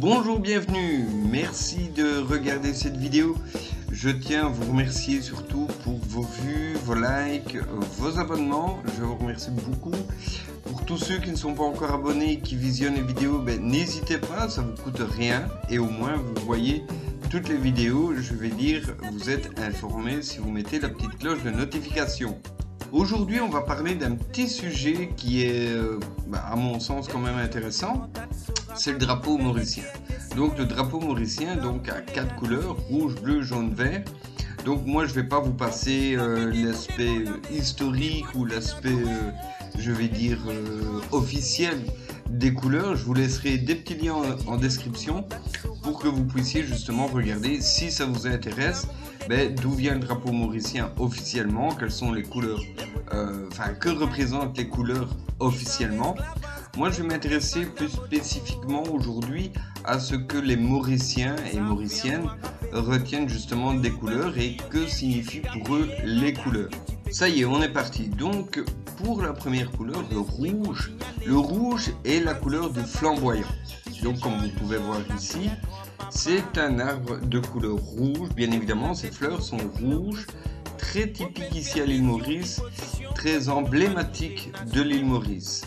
Bonjour, bienvenue, merci de regarder cette vidéo. Je tiens à vous remercier surtout pour vos vues, vos likes, vos abonnements. Je vous remercie beaucoup. Pour tous ceux qui ne sont pas encore abonnés et qui visionnent les vidéos, n'hésitez pas, ça ne vous coûte rien. Et au moins vous voyez toutes les vidéos, je vais dire, vous êtes informés si vous mettez la petite cloche de notification. Aujourd'hui, on va parler d'un petit sujet qui est, à mon sens, quand même intéressant. C'est le drapeau mauricien. Donc, le drapeau mauricien, donc à 4 couleurs, rouge, bleu, jaune, vert. Donc, moi, je ne vais pas vous passer l'aspect historique ou l'aspect, je vais dire, officiel des couleurs. Je vous laisserai des petits liens en description pour que vous puissiez justement regarder si ça vous intéresse. D'où vient le drapeau mauricien officiellement, quelles sont les couleurs, que représentent les couleurs officiellement. Moi, je vais m'intéresser plus spécifiquement aujourd'hui à ce que les Mauriciens et Mauriciennes retiennent justement des couleurs et que signifient pour eux les couleurs. Ça y est, on est parti. Donc, pour la première couleur, le rouge est la couleur du flamboyant. Donc, comme vous pouvez voir ici, c'est un arbre de couleur rouge. Bien évidemment, ces fleurs sont rouges, très typiques ici à l'île Maurice, très emblématique de l'île Maurice.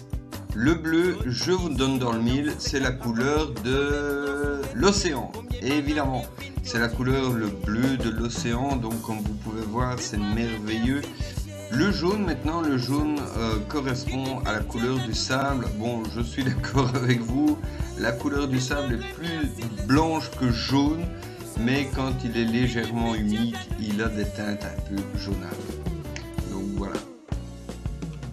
Le bleu, je vous donne dans le mille, c'est la couleur de l'océan. Et évidemment, c'est la couleur, le bleu de l'océan. Donc, comme vous pouvez voir, c'est merveilleux. Le jaune, maintenant, le jaune correspond à la couleur du sable. Bon, je suis d'accord avec vous. La couleur du sable est plus blanche que jaune. Mais quand il est légèrement humide, il a des teintes un peu jaunâtres. Donc, voilà.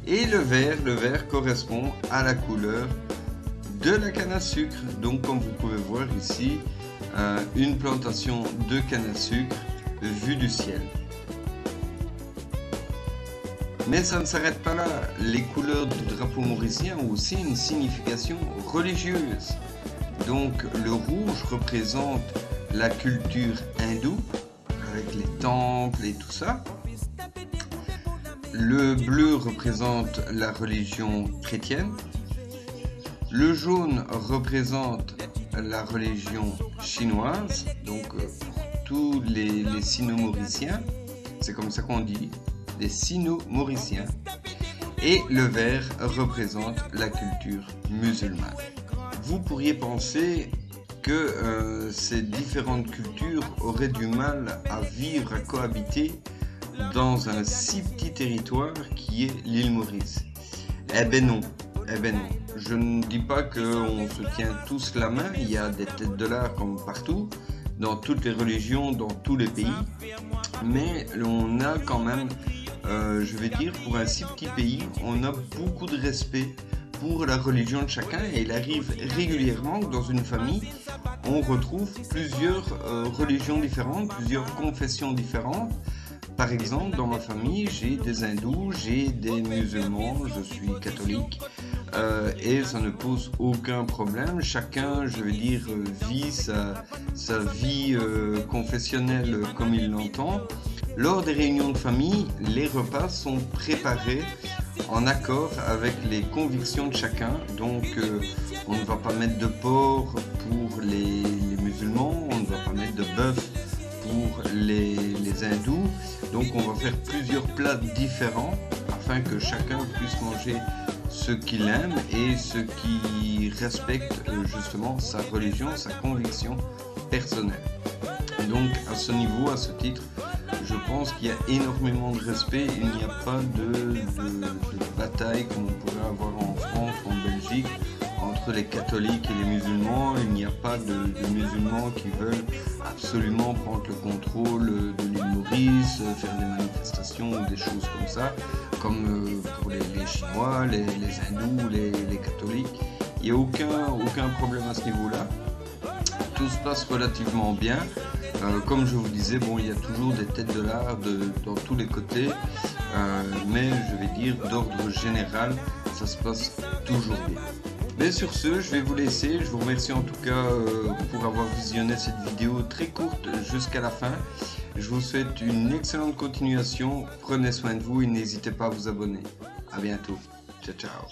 Et le vert correspond à la couleur de la canne à sucre. Donc, comme vous pouvez voir ici, une plantation de canne à sucre vue du ciel. Mais ça ne s'arrête pas là. Les couleurs du drapeau mauricien ont aussi une signification religieuse. Donc, le rouge représente la culture hindoue, avec les temples et tout ça. Le bleu représente la religion chrétienne. Le jaune représente la religion chinoise, donc pour tous les sino-mauriciens, c'est comme ça qu'on dit, les sino-mauriciens. Et le vert représente la culture musulmane. Vous pourriez penser que ces différentes cultures auraient du mal à vivre, à cohabiter dans un si petit territoire qui est l'île Maurice. Eh ben non. Je ne dis pas qu'on se tient tous la main, il y a des têtes de l'art comme partout, dans toutes les religions, dans tous les pays, mais on a quand même, je vais dire, pour un si petit pays, on a beaucoup de respect pour la religion de chacun et il arrive régulièrement que dans une famille, on retrouve plusieurs religions différentes, plusieurs confessions différentes. Par exemple, dans ma famille, j'ai des hindous, j'ai des musulmans, je suis catholique et ça ne pose aucun problème. Chacun, je veux dire, vit sa vie confessionnelle comme il l'entend. Lors des réunions de famille, les repas sont préparés en accord avec les convictions de chacun. Donc, on ne va pas mettre de porc pour les musulmans, on ne va pas mettre de bœuf pour les hindous. Donc on va faire plusieurs plats différents afin que chacun puisse manger ce qu'il aime et ce qui respecte justement sa religion, sa conviction personnelle. Donc à ce niveau, à ce titre, je pense qu'il y a énormément de respect. Il n'y a pas de bataille comme on pourrait avoir en France ou en Belgique entre les catholiques et les musulmans. Il n'y a pas de musulmans qui veulent absolument prendre le contrôle de l'île Maurice, faire des manifestations ou des choses comme ça, comme pour les Chinois, les hindous, les catholiques. Il n'y a aucun problème à ce niveau-là. Tout se passe relativement bien. Comme je vous disais, il y a toujours des têtes de l'art dans tous les côtés, mais je vais dire d'ordre général, ça se passe toujours bien. Mais sur ce, je vais vous laisser. Je vous remercie en tout cas pour avoir visionné cette vidéo très courte jusqu'à la fin. Je vous souhaite une excellente continuation. Prenez soin de vous et n'hésitez pas à vous abonner. À bientôt. Ciao, ciao.